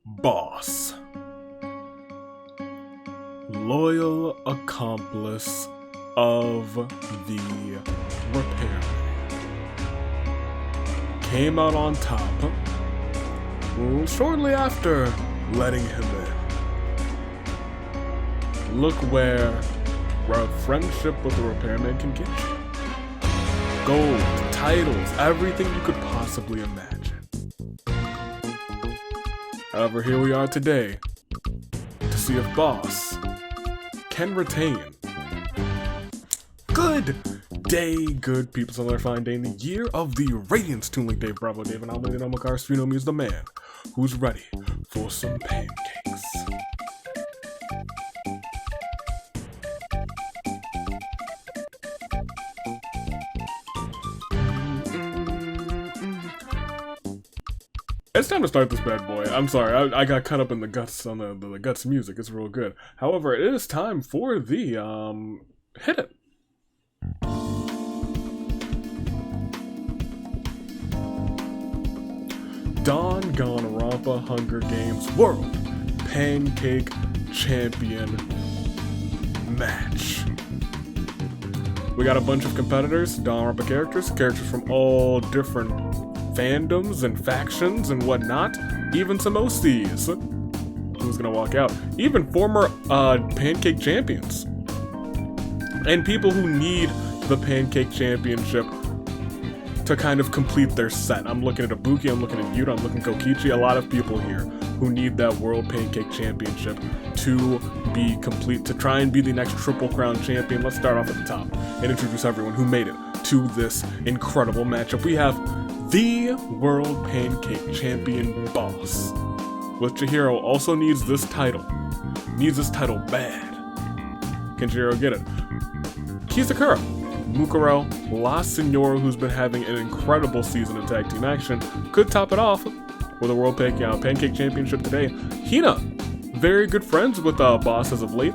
Boss. Loyal accomplice of the repairman. Came out on top shortly after letting him in. Look where a friendship with the repairman can get you. Gold, titles, everything you could possibly imagine. However, here we are today to see if Boss can retain. Good day, good people. It's another fine day in the year of the Radiance Toon Link. Dave Bravo, Dave, and I'm Lady Nomakar. You know me as the man who's ready for some pancakes. It's time to start this bad boy. I'm sorry, I got caught up in the guts on the guts music. It's real good. However, it is time for the hit it. Danganronpa Hunger Games World Pancake Champion Match. We got a bunch of competitors, Danganronpa characters from all different fandoms and factions and whatnot, even some OCs. Who's gonna walk out? Even former Pancake Champions. And people who need the Pancake Championship to kind of complete their set. I'm looking at Ibuki, I'm looking at Yuta, I'm looking at Kokichi, a lot of people here who need that World Pancake Championship to be complete, to try and be the next Triple Crown champion. Let's start off at the top and introduce everyone who made it to this incredible matchup. We have the World Pancake Champion Boss. With Chihiro also needs this title. Needs this title bad. Can Chihiro get it? Kizakura, Mukuro, La Senora, who's been having an incredible season of tag team action, could top it off with a World Pancake Championship today. Hina, very good friends with Boss as of late,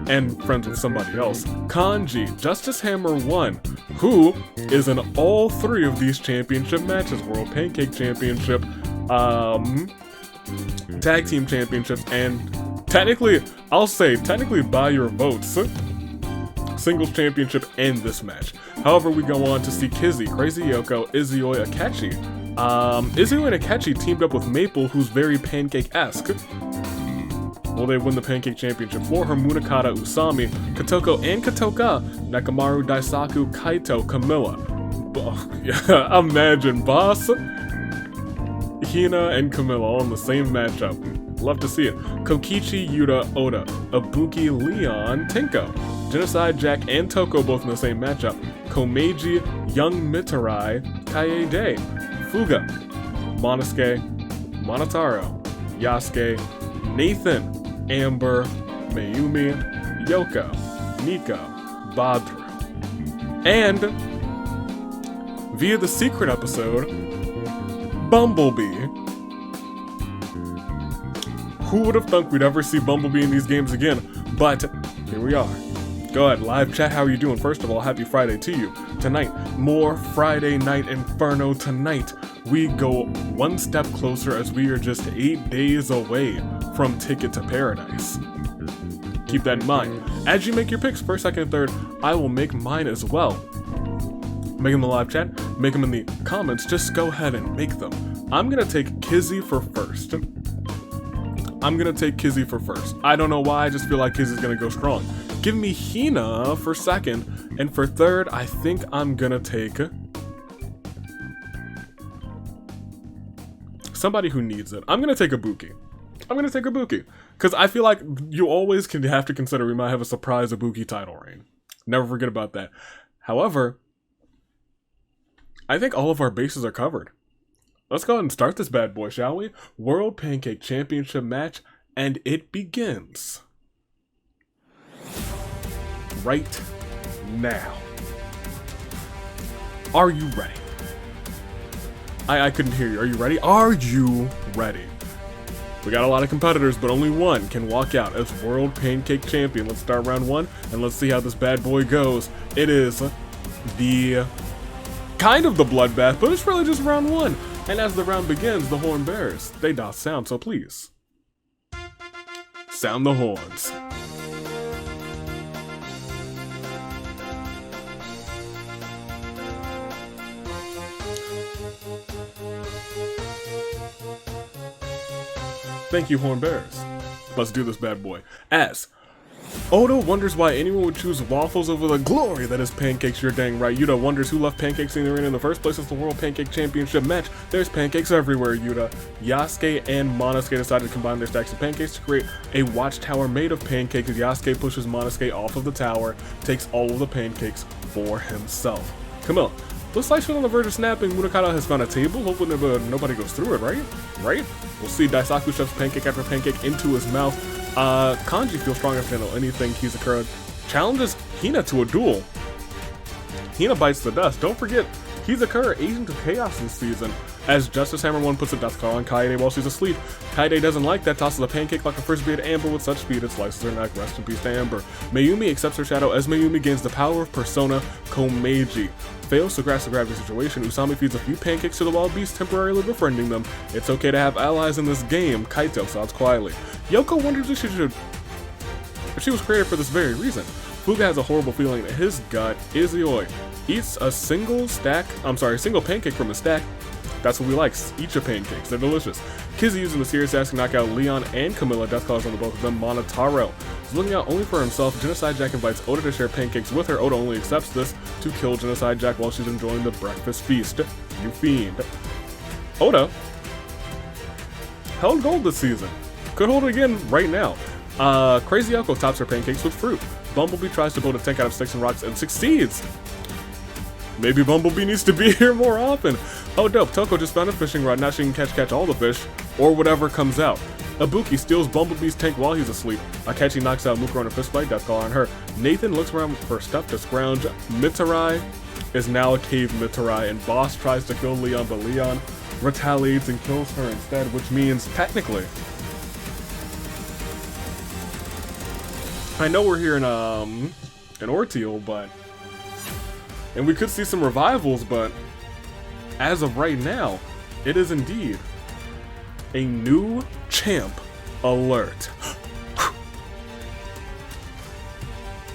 and friends with somebody else. Kanji, Justice Hammer 1, who is in all three of these championship matches, World Pancake Championship, Tag Team Championships, and technically by your votes, Singles Championship and this match. However, we go on to see Kizzy, Crazy Yoko, Izuyoi, Akechi. Izuyoi and Akechi teamed up with Maple, who's very Pancake-esque. Will they win the Pancake Championship? For her, Munakata, Usami, Katoko, and Katoka, Nakamaru, Daisaku, Kaito, Camilla. Imagine, Boss, Hina, and Camilla all in the same matchup. Love to see it. Kokichi, Yuta, Oda, Ibuki, Leon, Tenko, Genocide, Jack, and Toko both in the same matchup. Komeiji, Young Mitarai, Kaede, Fuga, Monosuke, Monotaro, Yasuke, Nathan, Amber, Mayumi, Yoko, Nico, Badru. And, via the secret episode, Bumblebee. Who would have thunk we'd ever see Bumblebee in these games again? But, here we are. Go ahead, live chat, how are you doing? First of all, happy Friday to you. Tonight, more Friday Night Inferno tonight. We go one step closer as we are just 8 days away from Ticket to Paradise. Keep that in mind. As you make your picks, first, second, and third, I will make mine as well. Make them in the live chat, make them in the comments, just go ahead and make them. I'm gonna take Kizzy for first. I don't know why, I just feel like Kizzy's gonna go strong. Give me Hina for second, and for third, I think I'm gonna take somebody who needs it. I'm gonna take Ibuki. Because I feel like you always can have to consider we might have a surprise Ibuki title reign. Never forget about that. However, I think all of our bases are covered. Let's go ahead and start this bad boy, shall we? World Pancake Championship match, and it begins right now. Are you ready? I couldn't hear you. Are you ready? Are you ready? We got a lot of competitors, but only one can walk out as World Pancake Champion. Let's start round one, and let's see how this bad boy goes. It is the kind of the bloodbath, but it's really just round one. And as the round begins, the horn bears. They doth sound, so please sound the horns. Thank you, horn bears. Let's do this bad boy. As Oda wonders why anyone would choose waffles over the glory that is pancakes. You're dang right. Yuta wonders who left pancakes in the arena in the first place. It's the World Pancake Championship Match. There's pancakes everywhere, Yuta. Yasuke and Monosuke decided to combine their stacks of pancakes to create a watchtower made of pancakes. Yasuke pushes Monosuke off of the tower, takes all of the pancakes for himself. Camilla, looks like she's on the verge of snapping. Munakata has found a table. Hopefully nobody goes through it, right? We'll see. Daisaku shoves pancake after pancake into his mouth. Kanji feels strong enough to handle anything. Kizakura challenges Hina to a duel. Hina bites the dust. Don't forget, Kizakura Agent of Chaos this season. As Justice Hammer 1 puts a dust cloud on Kaede while she's asleep. Kaede doesn't like that, tosses a pancake like a first beat Amber with such speed it slices her neck. Rest in peace to Amber. Mayumi accepts her shadow as Mayumi gains the power of Persona Komeiji. Fails to grasp the gravity situation. Usami feeds a few pancakes to the wild beast, temporarily befriending them. It's okay to have allies in this game, Kaito sounds quietly. Yoko wonders if she was created for this very reason. Fuga has a horrible feeling that his gut, Izuyoi, eats a single pancake from his stack. That's what we like, eat your pancakes, they're delicious. Kizzy using the serious ass to knock out Leon and Camilla, death calls on the both of them. Monotaro is looking out only for himself. Genocide Jack invites Oda to share pancakes with her. Oda only accepts this to kill Genocide Jack while she's enjoying the breakfast feast. You fiend. Oda held gold this season. Could hold it again right now. Crazy Yoko tops her pancakes with fruit. Bumblebee tries to build a tank out of sticks and rocks and succeeds. Maybe Bumblebee needs to be here more often. Oh dope, Toko just found a fishing rod, now she can catch all the fish, or whatever comes out. Ibuki steals Bumblebee's tank while he's asleep. Akechi knocks out Mukuro in a fistfight, death call on her. Nathan looks around for stuff to scrounge. Mitarai is now a cave Mitarai, and Boss tries to kill Leon, but Leon retaliates and kills her instead, which means, technically, I know we're here in Orteal, but... and we could see some revivals, but as of right now, it is indeed a new champ alert.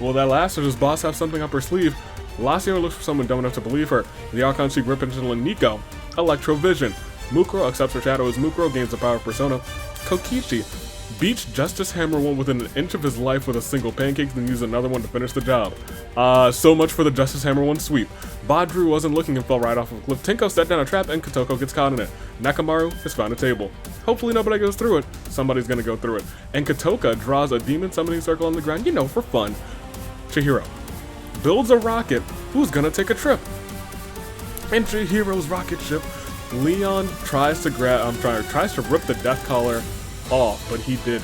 Will that last, or does Boss have something up her sleeve? Lasio looks for someone dumb enough to believe her. The Archon she grip into Nico. Electrovision. Mukuro accepts her shadow as Mukuro gains the power of Persona. Kokichi beats Justice Hammer 1 within an inch of his life with a single pancake, then use another one to finish the job. So much for the Justice Hammer 1 sweep. Badru wasn't looking and fell right off of a cliff. Tinko set down a trap and Kotoko gets caught in it. Nakamaru has found a table. Hopefully nobody goes through it. Somebody's gonna go through it. And Kotoka draws a demon summoning circle on the ground, you know, for fun. Chihiro builds a rocket. Who's gonna take a trip? In Chihiro's rocket ship, Leon tries to rip the death collar off, but he did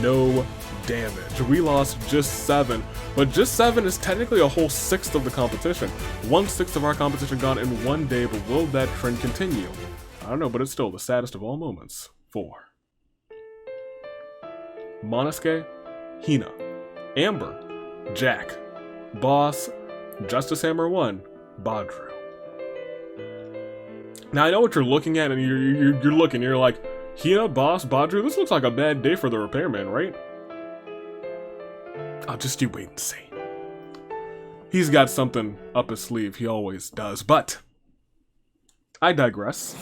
no damage. We lost just 7, but just 7 is technically a whole 1/6 of the competition. 1/6 of our competition gone in one day, but will that trend continue? I don't know, but it's still the saddest of all moments. 4. Monosuke, Hina, Amber, Jack, Boss, Justice Hammer 1, Badru. Now I know what you're looking at, and you're like, Hina, Boss, Badru, this looks like a bad day for the repairman, right? Oh, just you wait and see. He's got something up his sleeve, he always does, but I digress.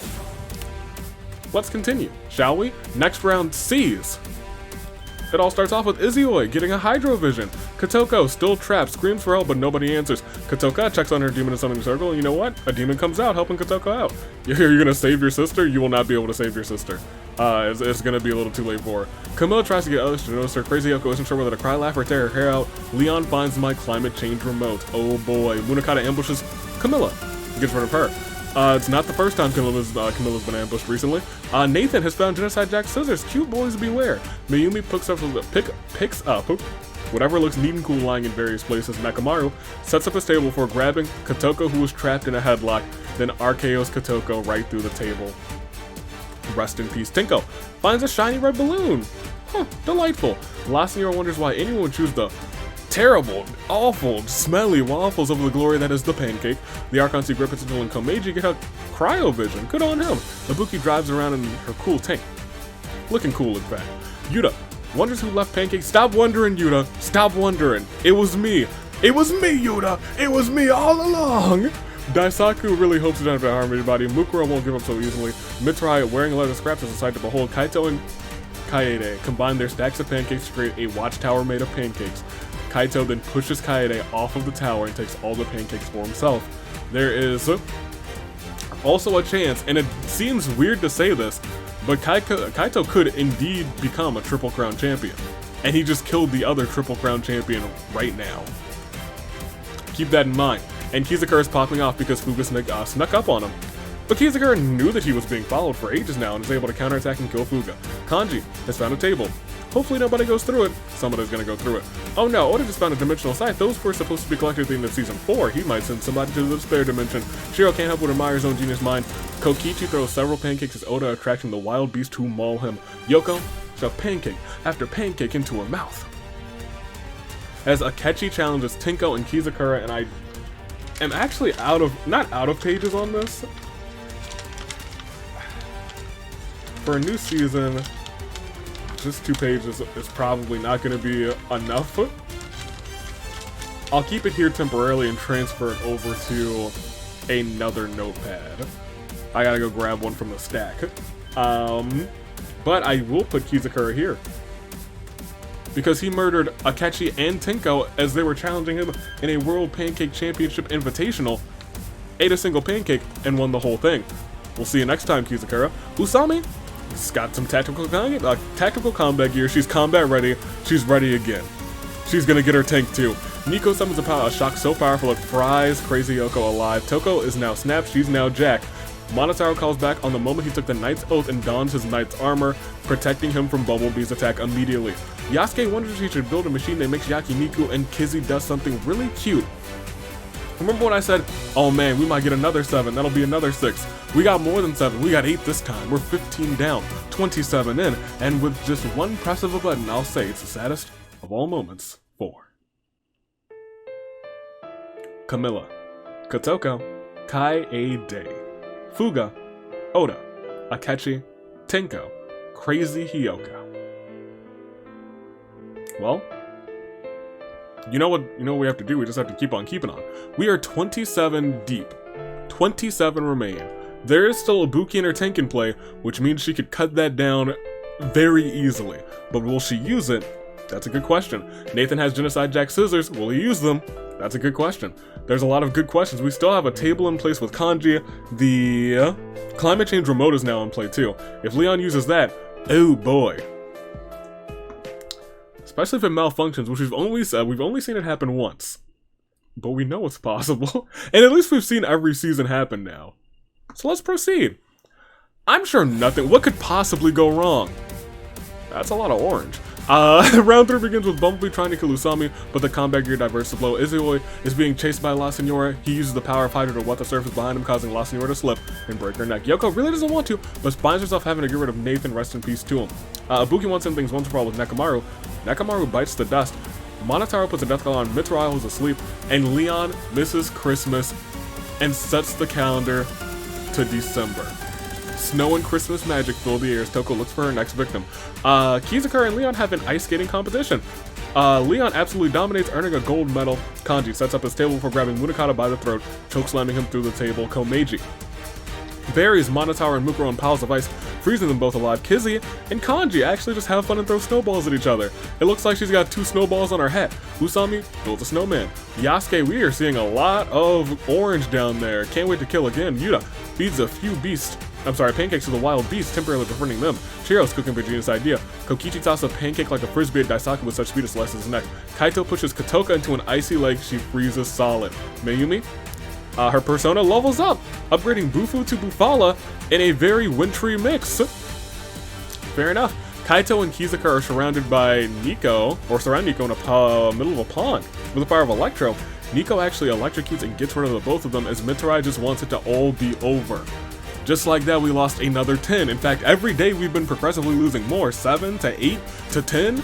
Let's continue, shall we? Next round, C's. It all starts off with Izuyoi getting a Hydro Vision. Kotoko, still trapped, screams for help, but nobody answers. Kotoka checks on her demon in summoning circle, and you know what? A demon comes out, helping Kotoko out. You're gonna save your sister? You will not be able to save your sister. It's gonna be a little too late for her. Camilla tries to get others to notice her. Crazy Yoko isn't sure whether to cry, laugh, or tear her hair out. Leon finds my climate change remote. Oh boy. Munakata ambushes Camilla. Gets rid of her. It's not the first time Camilla's been ambushed recently. Nathan has found Genocide Jack's scissors. Cute boys beware. Mayumi picks up whatever looks neat and cool lying in various places. Nakamaru sets up his table for grabbing Kotoko, who was trapped in a headlock, then RKO's Kotoko right through the table. Rest in peace. Tinko finds a shiny red balloon. Huh, delightful. Lasnier wonders why anyone would choose the terrible, awful, smelly waffles over the glory that is the pancake. The Archon see Grip and Komeiji get a cryovision. Good on him. Ibuki drives around in her cool tank. Looking cool, in fact. Yuta wonders who left Pancake. Stop wondering, Yuta. Stop wondering. It was me. It was me, Yuta. It was me all along. Daisaku really hopes to benefit harm everybody. Mukuro won't give up so easily. Mitsurai, wearing leather scraps, is excited to behold Kaito and Kaede combine their stacks of pancakes to create a watchtower made of pancakes. Kaito then pushes Kaede off of the tower and takes all the pancakes for himself. There is also a chance, and it seems weird to say this, but Kaito could indeed become a Triple Crown champion. And he just killed the other Triple Crown champion right now. Keep that in mind. And Kizakura is popping off because Fuga snuck up on him. But Kizakura knew that he was being followed for ages now and is able to counterattack and kill Fuga. Kanji has found a table. Hopefully nobody goes through it. Somebody's gonna go through it. Oh no, Oda just found a dimensional sight. Those were supposed to be collected at the end of Season 4. He might send somebody to the spare dimension. Shiro can't help but admire his own genius mind. Kokichi throws several pancakes as Oda attracting the wild beast to maul him. Yoko shoves pancake after pancake into her mouth. As Akechi challenges Tinko and Kizakura, and I am actually not out of pages on this. For a new season, just 2 pages is probably not going to be enough. I'll keep it here temporarily and transfer it over to another notepad. I gotta go grab one from the stack. But I will put Kizakura here, because he murdered Akechi and Tinko as they were challenging him in a World Pancake Championship Invitational, ate a single pancake, and won the whole thing. We'll see you next time, Kizakura. Usami? She's got some tactical combat gear. She's combat ready. She's ready again. She's gonna get her tank too. Nico summons a shock so powerful it fries Crazy Yoko alive. Toko is now snapped. She's now Jack. Monotaro calls back on the moment he took the Knight's Oath and dons his Knight's armor, protecting him from Bumblebee's attack immediately. Yasuke wonders if he should build a machine that makes Yakiniku, and Kizzy does something really cute. Remember when I said, oh man, we might get another 7, that'll be another 6. We got more than 7, we got 8 this time. We're 15 down, 27 in, and with just one press of a button, I'll say it's the saddest of all moments. 4. Camilla, Kotoko, Kaede, Fuga, Oda, Akechi, Tinko, Crazy Hyoko. Well, you know what we have to do? We just have to keep on keeping on. We are 27 deep. 27 remain. There is still Ibuki in her tank in play, which means she could cut that down very easily. But will she use it? That's a good question. Nathan has Genocide Jack Scissors. Will he use them? That's a good question. There's a lot of good questions. We still have a table in place with Kanji. The climate change remote is now in play too. If Leon uses that, oh boy. Especially if it malfunctions, which we've only seen it happen once. But we know it's possible. And at least we've seen every season happen now. So let's proceed. I'm sure nothing. What could possibly go wrong? That's a lot of orange. Round 3 begins with Bumblebee trying to kill Usami, but the combat gear diverts the blow. Izoi is being chased by La Senora. He uses the power of Hydra to wet the surface behind him, causing La Senora to slip and break her neck. Yoko really doesn't want to, but finds herself having to get rid of Nathan, rest in peace to him. Ibuki wants some things once for all with Nekomaru. Nekomaru bites the dust. Monotaro puts a death call on Mitsurai, who's asleep, and Leon misses Christmas and sets the calendar to December. Snow and Christmas magic fill the air as Toko looks for her next victim. Kizakura and Leon have an ice skating competition. Leon absolutely dominates, earning a gold medal. Kanji sets up his table before grabbing Munakata by the throat, chokeslamming him through the table. Komeiji buries Monotaro and Mukuro in piles of ice, freezing them both alive. Kizzy and Kanji actually just have fun and throw snowballs at each other. It looks like she's got 2 snowballs on her head. Usami builds a snowman. Yasuke, we are seeing a lot of orange down there. Can't wait to kill again. Yuta feeds a few pancakes to the wild beasts, temporarily befriending them. Chihiro's cooking Vegeta's idea. Kokichi tosses a pancake like a frisbee at Daisaku with such speed it slices his neck. Kaito pushes Kotoka into an icy lake. She freezes solid. Mayumi? Her persona levels up, upgrading Bufu to Bufala in a very wintry mix. Fair enough. Kaito and Kizakura are surrounded by Nico, or surround Nico in the middle of a pond with the power of Electro. Nico actually electrocutes and gets rid of the both of them as Mitsurai just wants it to all be over. Just like that, we lost another 10. In fact, every day we've been progressively losing more. 7 to 8 to 10.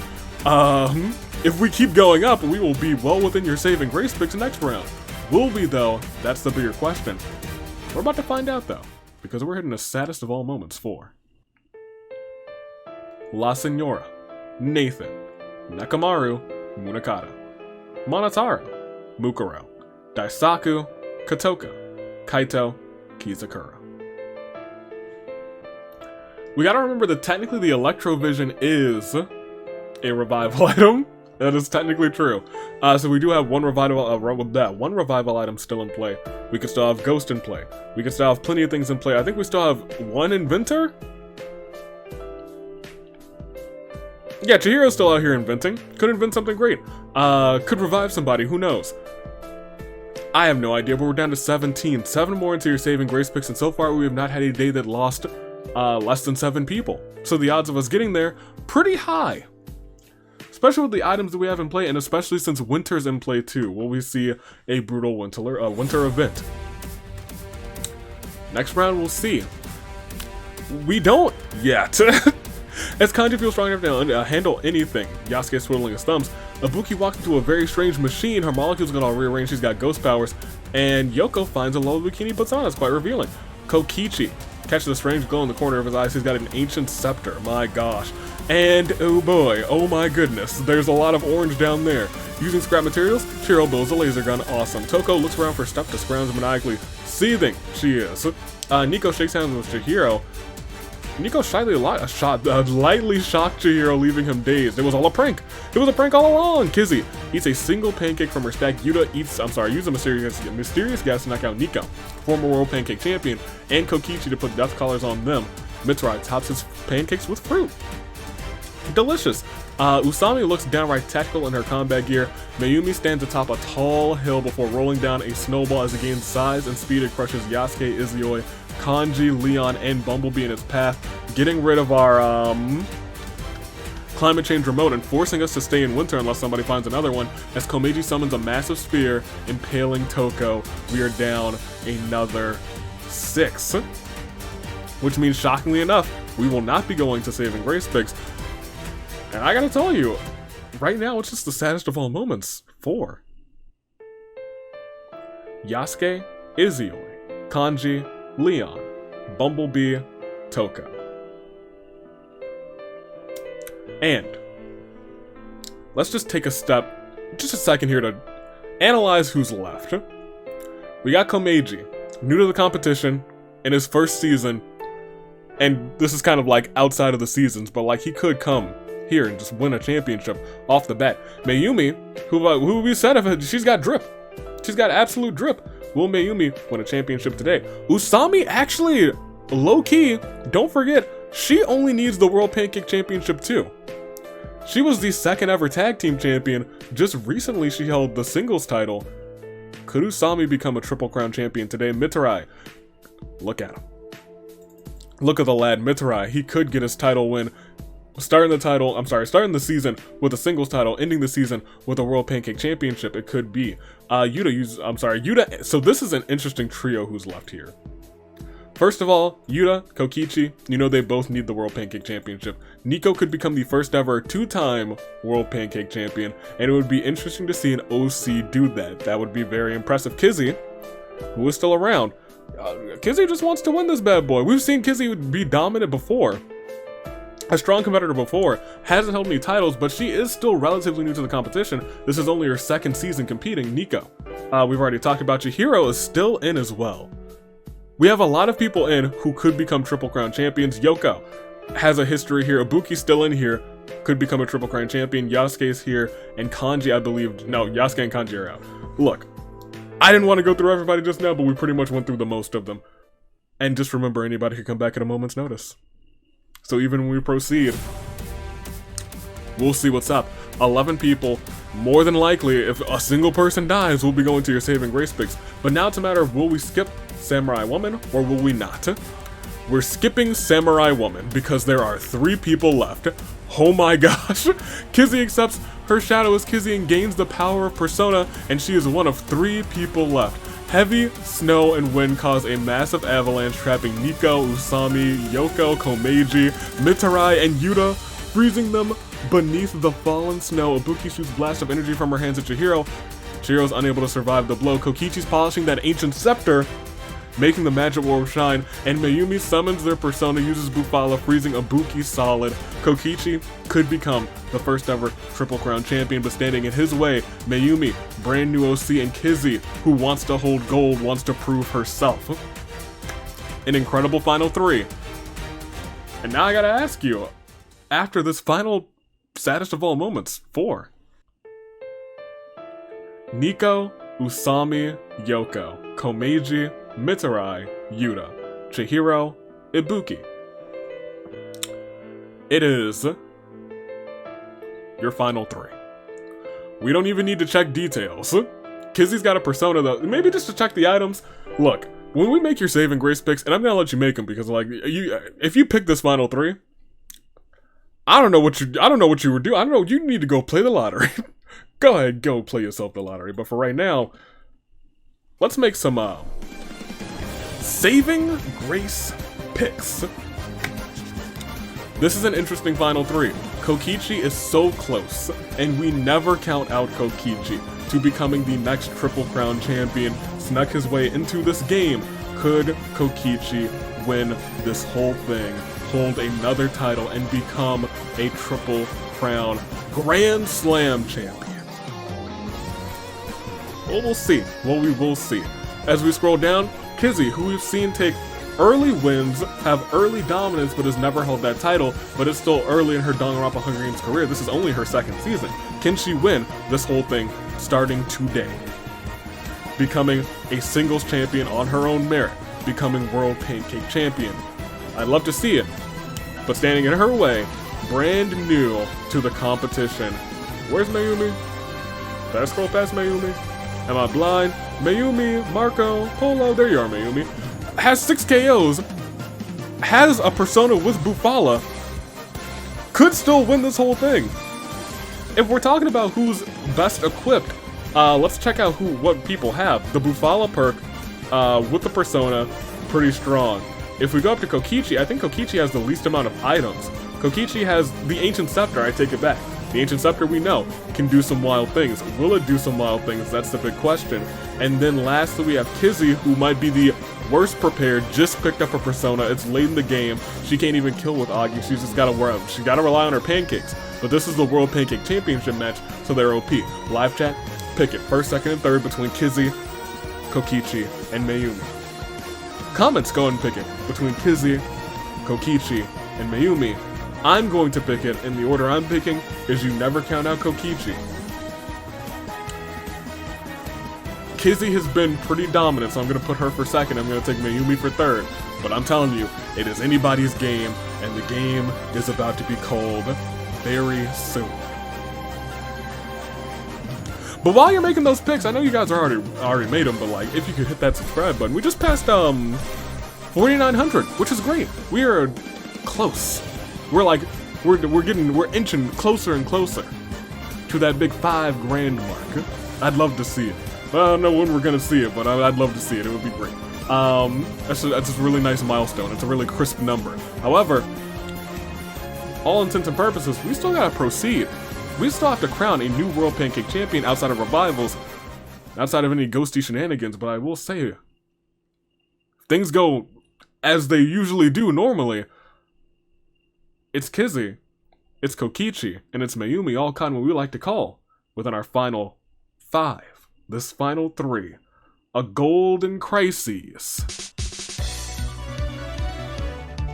If we keep going up, we will be well within your saving grace picks next round. Will we though? That's the bigger question. We're about to find out though. because we're hitting the saddest of all moments. 4. La Senora, Nathan, Nekamaru, Munakata, Monotaro, Mukuro, Daisaku, Kotoka, Kaito, Kizakura. We gotta remember that technically the Electrovision is a revival item. That is technically true. So we do have one revival item still in play. We could still have Ghost in play. We could still have plenty of things in play. I think we still have one Inventor? Yeah, Chihiro's still out here inventing. Could invent something great. Could revive somebody, who knows? I have no idea, but we're down to 17. 7 more into your saving grace picks, and so far we have not had a day that lost less than 7 people. So the odds of us getting there, pretty high. Especially with the items that we have in play, and especially since winter's in play too. Will we see a brutal winter event? Next round, we'll see. We don't yet. As Kanji feels strong enough to handle anything, Yasuke swiddling his thumbs, Ibuki walks into a very strange machine. Her molecules got all rearranged. She's got ghost powers, and Yoko finds a low bikini puts on. It's quite revealing. Kokichi catches a strange glow in the corner of his eyes. He's got an ancient scepter. My gosh. And oh boy, oh my goodness, there's a lot of orange down there. Using scrap materials, Chihiro builds a laser gun. Awesome. Toko looks around for stuff to scrounge maniacally. Seething, she is. Nico shakes hands with Chihiro. Nico lightly shocked Chihiro, leaving him dazed. It was all a prank. It was a prank all along. Kizzy eats a single pancake from her stack. Yuta uses a mysterious gas to knock out Nico, former World Pancake Champion, and Kokichi to put death collars on them. Mitsurai tops his pancakes with fruit. Delicious. Usami looks downright tactical in her combat gear. Mayumi stands atop a tall hill before rolling down a snowball as it gains size and speed. It crushes Yasuke, Izuyoi, Kanji, Leon, and Bumblebee in its path, getting rid of our climate change remote and forcing us to stay in winter unless somebody finds another one. As Komeiji summons a massive spear, impaling Toko, we are down another 6. Which means, shockingly enough, we will not be going to saving grace picks. And I gotta tell you, right now it's just the saddest of all moments. 4. Yasuke, Izuyoi, Kanji, Leon, Bumblebee, Toko. And let's just take a second here to analyze who's left. We got Komeiji, new to the competition, in his first season, and this is kind of like outside of the seasons, but like he could come here and just win a championship off the bat. Mayumi, who we said of it, she's got drip. She's got absolute drip. Will Mayumi win a championship today? Usami actually, low-key, don't forget, she only needs the World Pancake Championship too. She was the 2nd ever tag team champion. Just recently she held the singles title. Could Usami become a Triple Crown champion today? Mitsurai, look at him. Look at the lad, Mitsurai. He could get his title win. Starting the season with a singles title, ending the season with a World Pancake Championship. It could be. Yuta. So this is an interesting trio who's left here. First of all, Yuta, Kokichi, you know they both need the World Pancake Championship. Nico could become the first ever 2-time World Pancake Champion, and it would be interesting to see an OC do that. That would be very impressive. Kizzy, who is still around, Kizzy just wants to win this bad boy. We've seen Kizzy be dominant before. A strong competitor before, hasn't held any titles, but she is still relatively new to the competition. This is only her 2nd season competing. Nico, we've already talked about. Chihiro is still in as well. We have a lot of people in who could become Triple Crown champions. Yoko has a history here. Ibuki's still in here, could become a Triple Crown champion. Yasuke's here, and Kanji, I believe, no, Yasuke and Kanji are out. Look, I didn't want to go through everybody just now, but we pretty much went through the most of them. And just remember, anybody can come back at a moment's notice. So even when we proceed, we'll see what's up. 11 people, more than likely, if a single person dies, we'll be going to your saving grace picks. But now it's a matter of, will we skip Samurai Woman or will we not? We're skipping Samurai Woman because there are 3 people left. Oh my gosh. Kizzy accepts her shadow as Kizzy and gains the power of Persona, and she is one of 3 people left. Heavy snow and wind cause a massive avalanche, trapping Nico, Usami, Yoko, Komeiji, Mitsurai, and Yuta, freezing them beneath the fallen snow. Ibuki shoots blasts of energy from her hands at Chihiro. Chihiro's unable to survive the blow. Kokichi's polishing that ancient scepter. making the match at World shine, and Mayumi summons their persona, uses Bufala, freezing Ibuki solid. Kokichi could become the first ever Triple Crown champion, but standing in his way, Mayumi, brand new OC, and Kizzy, who wants to hold gold, wants to prove herself. An incredible final 3. And now I gotta ask you, after this final saddest of all moments, 4. Nico, Usami, Yoko, Komeiji, Mitarai, Yuta, Chihiro, Ibuki. It is your final 3. We don't even need to check details. Kizzy's got a persona though, maybe just to check the items. Look, when we make your save and grace picks, and I'm gonna let you make them because like if you pick this final 3, I don't know what you were doing. I don't know, you need to go play the lottery. Go ahead, go play yourself the lottery. But for right now, let's make some saving grace picks. This is an interesting final 3. Kokichi is so close, and we never count out Kokichi to becoming the next Triple Crown champion. Snuck his way into this game. Could Kokichi win this whole thing, hold another title, and become a Triple Crown Grand Slam champion? Well, we'll see. Well, we will see. As we scroll down, Kizzy, who we've seen take early wins, have early dominance, but has never held that title, but it's still early in her Danganronpa Hunger Games career. This is only her 2nd season. Can she win this whole thing starting today? Becoming a singles champion on her own merit, becoming World Pancake Champion. I'd love to see it, but standing in her way, brand new to the competition. Where's Mayumi? Did I scroll past Mayumi? Am I blind? Mayumi, Marco, Polo, there you are, Mayumi. Has 6 KOs, has a persona with Bufala, could still win this whole thing. If we're talking about who's best equipped, let's check out what people have. The Bufala perk with the persona, pretty strong. If we go up to Kokichi, I think Kokichi has the least amount of items. Kokichi has the Ancient Scepter, I take it back. The Ancient Scepter, we know, can do some wild things. Will it do some wild things? That's the big question. And then lastly, we have Kizzy, who might be the worst prepared, just picked up her persona. It's late in the game. She can't even kill with Agi. She's just gotta rely on her pancakes. But this is the World Pancake Championship match, so they're OP. Live chat, pick it. 1st, 2nd, and 3rd between Kizzy, Kokichi, and Mayumi. Comments, go ahead and pick it. Between Kizzy, Kokichi, and Mayumi. I'm going to pick it, and the order I'm picking is you never count out Kokichi. Kizzy has been pretty dominant, so I'm going to put her for 2nd. I'm going to take Mayumi for 3rd. But I'm telling you, it is anybody's game, and the game is about to be called very soon. But while you're making those picks, I know you guys are already made them, but like, if you could hit that subscribe button. We just passed 4,900, which is great. We are close. We're inching closer and closer to that big 5 grand mark. I'd love to see it. I don't know when we're gonna see it, but I'd love to see it. It would be great. That's a really nice milestone. It's a really crisp number. However, all intents and purposes, we still gotta proceed. We still have to crown a new World Pancake Champion outside of revivals, outside of any ghosty shenanigans. But I will say, if things go as they usually do normally, it's Kizzy, it's Kokichi, and it's Mayumi, all kind of what we like to call, within our final 5. This final 3. A golden crisis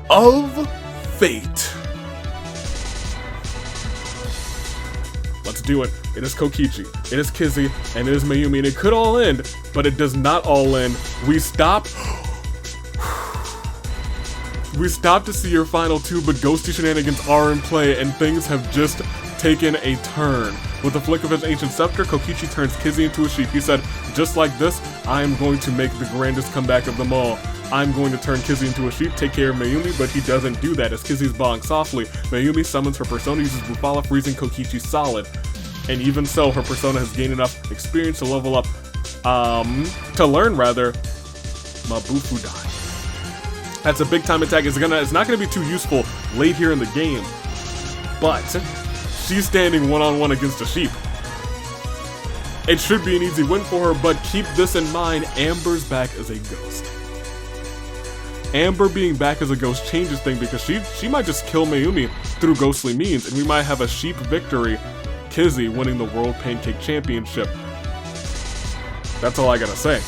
of fate. Let's do it. It is Kokichi, it is Kizzy, and it is Mayumi, and it could all end, but it does not all end. We stop. We stop to see your final 2, but ghosty shenanigans are in play, and things have just taken a turn. With a flick of his Ancient Scepter, Kokichi turns Kizzy into a sheep. He said, just like this, I am going to make the grandest comeback of them all. I'm going to turn Kizzy into a sheep, take care of Mayumi, but he doesn't do that. As Kizzy's bawling softly, Mayumi summons her persona, uses Bufala, freezing Kokichi solid. And even so, her persona has gained enough experience to level up, to learn rather, Mabufudai. That's a big time attack. It's not gonna be too useful late here in the game, but she's standing one-on-one against a sheep. It should be an easy win for her, but keep this in mind, Amber's back as a ghost. Amber being back as a ghost changes things because she might just kill Mayumi through ghostly means, and we might have a sheep victory, XII winning the World Pancake Championship. That's all I gotta say.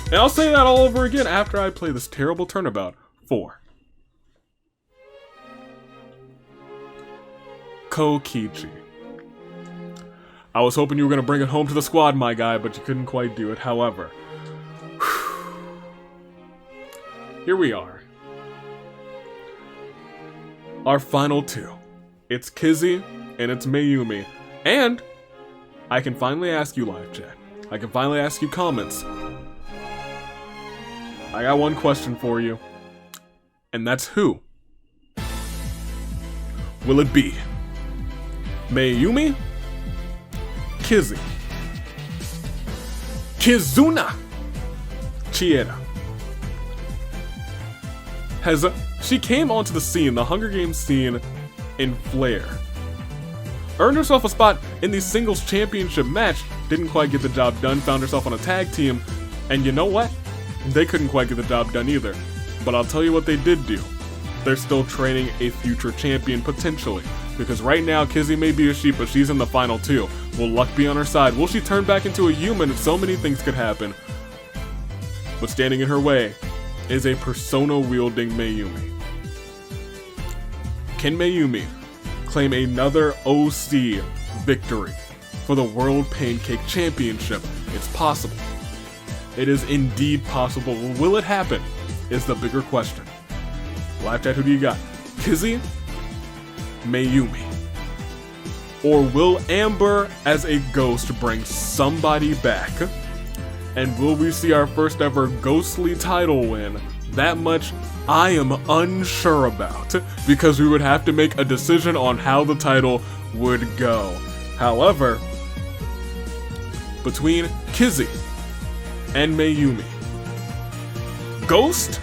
And I'll say that all over again after I play this terrible turnabout. 4. Kokichi. I was hoping you were gonna bring it home to the squad, my guy, but you couldn't quite do it. However, here we are. Our final 2. It's XII and it's Mayumi. And I can finally ask you live chat. I can finally ask you comments. I got one question for you. And that's who? Will it be Mayumi? XII? Kizuna? Chieda? She came onto the scene, the Hunger Games scene, in Flare. Earned herself a spot in the singles championship match, didn't quite get the job done, found herself on a tag team, and you know what? They couldn't quite get the job done either. But I'll tell you what they did do. They're still training a future champion, potentially. Because right now, XII may be a sheep, but she's in the final 2. Will luck be on her side? Will she turn back into a human? So many things could happen. But standing in her way is a persona-wielding Mayumi. Can Mayumi claim another OC victory for the World Pancake Championship? It's possible. It is indeed possible. Will it happen? Is the bigger question. Live chat, who do you got? XII? Mayumi? Or will Amber as a ghost bring somebody back? And will we see our first ever ghostly title win? That much I am unsure about, because we would have to make a decision on how the title would go. However, between XII and Mayumi, ghost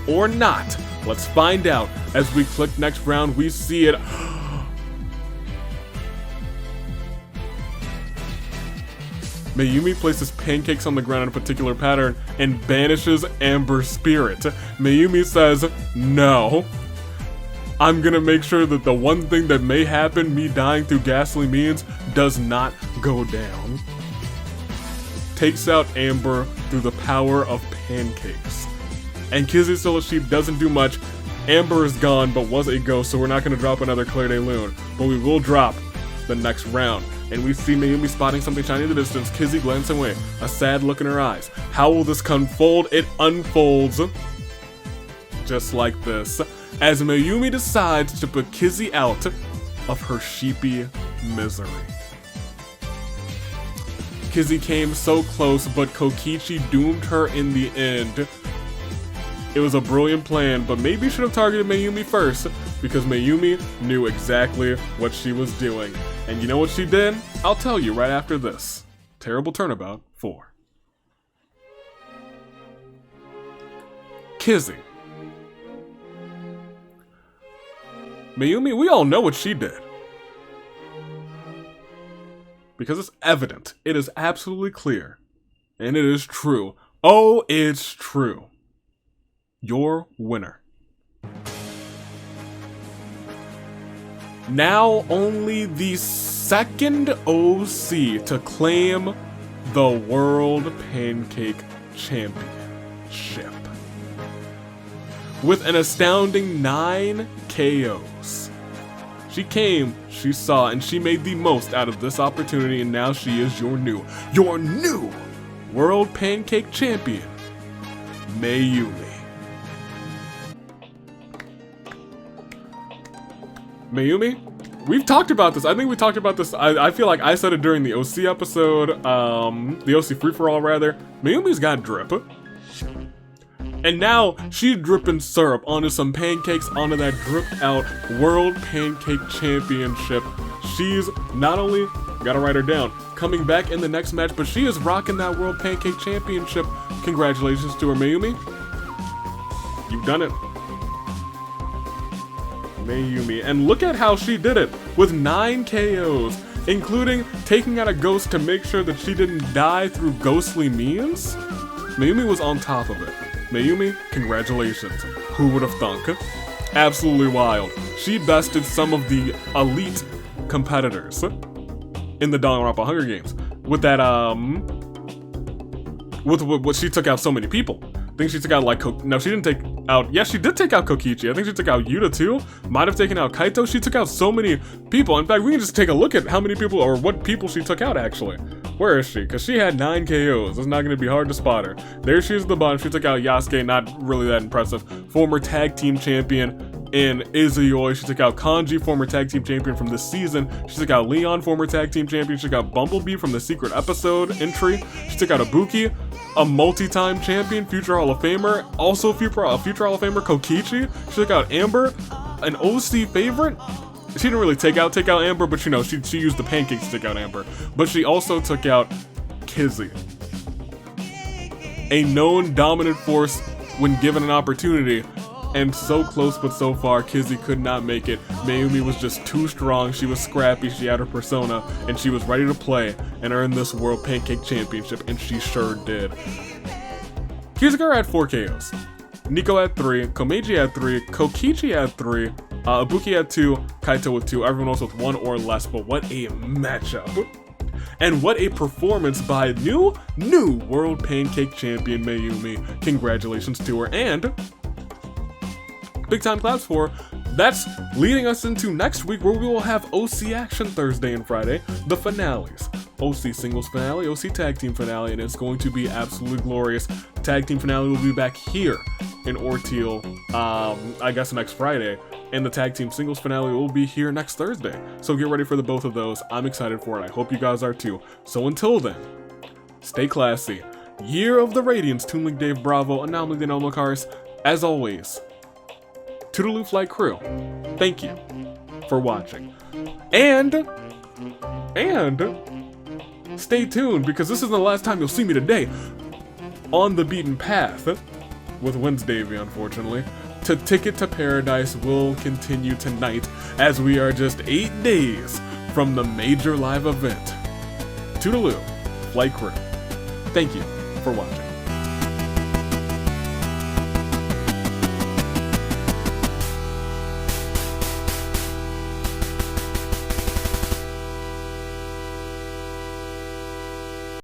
or not? Let's find out. As we click next round, we see it. Mayumi places pancakes on the ground in a particular pattern and banishes Amber's spirit. Mayumi says, no. I'm gonna make sure that the one thing that may happen, me dying through ghastly means, does not go down. Takes out Amber through the power of pancakes. And XII still a sheep, doesn't do much. Amber is gone, but was a ghost, so we're not gonna drop another Claire de Lune. But we will drop the next round. And we see Mayumi spotting something shiny in the distance, XII glancing away, a sad look in her eyes. How will this unfold? It unfolds just like this, as Mayumi decides to put XII out of her sheepy misery. XII came so close, but Kokichi doomed her in the end. It was a brilliant plan, but maybe should have targeted Mayumi first, because Mayumi knew exactly what she was doing. And you know what she did? I'll tell you right after this. Terrible Turnabout 4. XII. Mayumi, we all know what she did. Because it's evident. It is absolutely clear. And it is true. Oh, it's true. Your winner. Now only the second OC to claim the World Pancake Championship. With an astounding 9 KOs. She came, she saw, and she made the most out of this opportunity, and now she is your new World Pancake Champion, Mayumi. Mayumi, we've talked about this. I think we talked about this. I feel like I said it during the OC episode, the OC free-for-all rather. Mayumi's got drip. And now she's dripping syrup onto some pancakes, onto that dripped out World Pancake Championship. She's not only, gotta write her down, coming back in the next match, but she is rocking that World Pancake Championship. Congratulations to her, Mayumi. You've done it. Mayumi, and look at how she did it with 9 KOs, including taking out a ghost to make sure that she didn't die through ghostly means. Mayumi was on top of it. Mayumi, congratulations. Who would have thunk? Absolutely wild. She bested some of the elite competitors in the Danganronpa Hunger Games with that with what she took out so many people. I think she took out like no, she didn't take out. Yes, she did take out Kokichi. I think she took out Yuta too. Might have taken out Kaito. She took out so many people. In fact, we can just take a look at how many people or what people she took out actually. Where is she? Because she had 9 KOs. It's not going to be hard to spot her. There she is at the bottom. She took out Yasuke. Not really that impressive. Former tag team champion in Izuyoi. She took out Kanji, former tag team champion from this season. She took out Leon, former tag team champion. She took out Bumblebee from the secret episode entry. She took out Ibuki, a multi-time champion, future Hall of Famer, also future Hall of Famer Kokichi. She took out Amber, an OC favorite. She didn't really take out Amber, but you know, she used the pancakes to take out Amber. But she also took out Kizzy, a known dominant force when given an opportunity. And so close but so far, Kizzy could not make it. Mayumi was just too strong, she was scrappy, she had her persona, and she was ready to play and earn this World Pancake Championship, and she sure did. Kizukara had 4 KOs. Nico had 3, Komeiji had 3, Kokichi had 3, Ibuki had 2, Kaito with 2, everyone else with 1 or less, but what a matchup. And what a performance by new World Pancake Champion Mayumi. Congratulations to her, and big time claps for her. That's leading us into next week where we will have OC action Thursday and Friday, the finales. OC singles finale, OC tag team finale, and it's going to be absolutely glorious. Tag team finale will be back here in Orteal, I guess next Friday, and the tag team singles finale will be here next Thursday. So get ready for the both of those. I'm excited for it. I hope you guys are too. So until then, stay classy. Year of the Radiance, Toon Link Dave Bravo, Anomaly the Anomalcars. As always, Toodaloo Flight Crew, thank you for watching. And stay tuned, because this isn't the last time you'll see me today on the beaten path with Wednesdavy, unfortunately. To Ticket to Paradise will continue tonight, as we are just 8 days from the major live event. Toodaloo, Flight Crew. Thank you for watching.